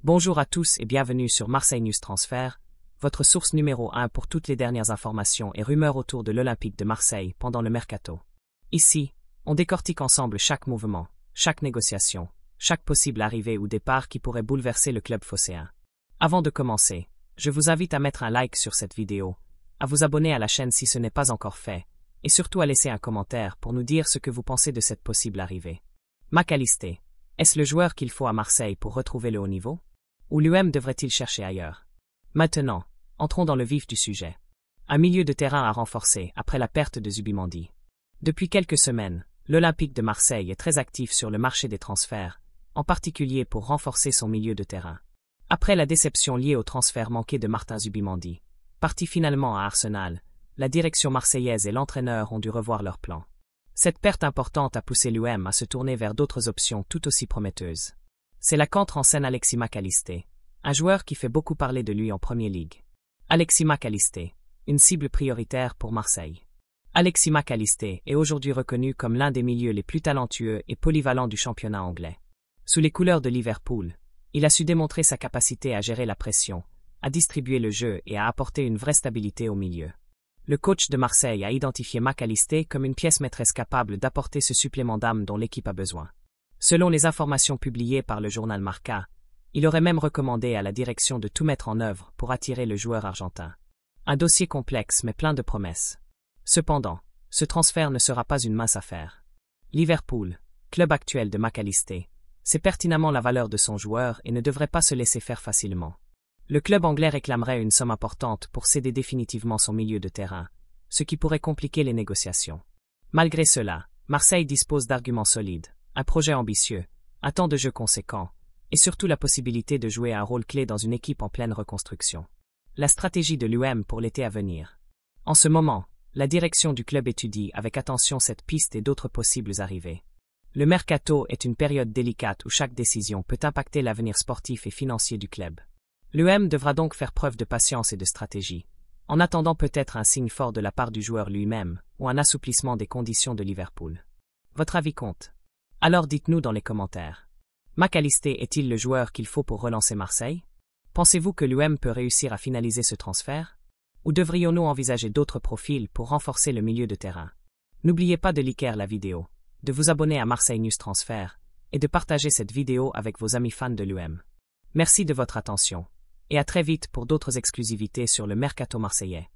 Bonjour à tous et bienvenue sur Marseille News Transfert, votre source numéro 1 pour toutes les dernières informations et rumeurs autour de l'Olympique de Marseille pendant le mercato. Ici, on décortique ensemble chaque mouvement, chaque négociation, chaque possible arrivée ou départ qui pourrait bouleverser le club phocéen. Avant de commencer, je vous invite à mettre un like sur cette vidéo, à vous abonner à la chaîne si ce n'est pas encore fait, et surtout à laisser un commentaire pour nous dire ce que vous pensez de cette possible arrivée. Mac Allister, est-ce le joueur qu'il faut à Marseille pour retrouver le haut niveau? Ou l'UM devrait-il chercher ailleurs? Maintenant, entrons dans le vif du sujet. Un milieu de terrain à renforcer après la perte de Zubimendi. Depuis quelques semaines, l'Olympique de Marseille est très actif sur le marché des transferts, en particulier pour renforcer son milieu de terrain. Après la déception liée au transfert manqué de Martin Zubimendi, parti finalement à Arsenal, la direction marseillaise et l'entraîneur ont dû revoir leurs plans. Cette perte importante a poussé l'UM à se tourner vers d'autres options tout aussi prometteuses. C'est là qu'entre en scène Alexis Mac Allister, un joueur qui fait beaucoup parler de lui en Premier League. Alexis Mac Allister, une cible prioritaire pour Marseille. Alexis Mac Allister est aujourd'hui reconnu comme l'un des milieux les plus talentueux et polyvalents du championnat anglais. Sous les couleurs de Liverpool, il a su démontrer sa capacité à gérer la pression, à distribuer le jeu et à apporter une vraie stabilité au milieu. Le coach de Marseille a identifié Mac Allister comme une pièce maîtresse capable d'apporter ce supplément d'âme dont l'équipe a besoin. Selon les informations publiées par le journal Marca, il aurait même recommandé à la direction de tout mettre en œuvre pour attirer le joueur argentin. Un dossier complexe mais plein de promesses. Cependant, ce transfert ne sera pas une mince affaire. Liverpool, club actuel de Mac Allister, sait pertinemment la valeur de son joueur et ne devrait pas se laisser faire facilement. Le club anglais réclamerait une somme importante pour céder définitivement son milieu de terrain, ce qui pourrait compliquer les négociations. Malgré cela, Marseille dispose d'arguments solides, un projet ambitieux, un temps de jeu conséquent, et surtout la possibilité de jouer un rôle clé dans une équipe en pleine reconstruction. La stratégie de l'UM pour l'été à venir. En ce moment, la direction du club étudie avec attention cette piste et d'autres possibles arrivées. Le mercato est une période délicate où chaque décision peut impacter l'avenir sportif et financier du club. L'UM devra donc faire preuve de patience et de stratégie, en attendant peut-être un signe fort de la part du joueur lui-même ou un assouplissement des conditions de Liverpool. Votre avis compte. Alors dites-nous dans les commentaires. Mac Allister est-il le joueur qu'il faut pour relancer Marseille? Pensez-vous que l'UM peut réussir à finaliser ce transfert? Ou devrions-nous envisager d'autres profils pour renforcer le milieu de terrain? N'oubliez pas de liker la vidéo, de vous abonner à Marseille News Transfert et de partager cette vidéo avec vos amis fans de l'UM. Merci de votre attention et à très vite pour d'autres exclusivités sur le mercato marseillais.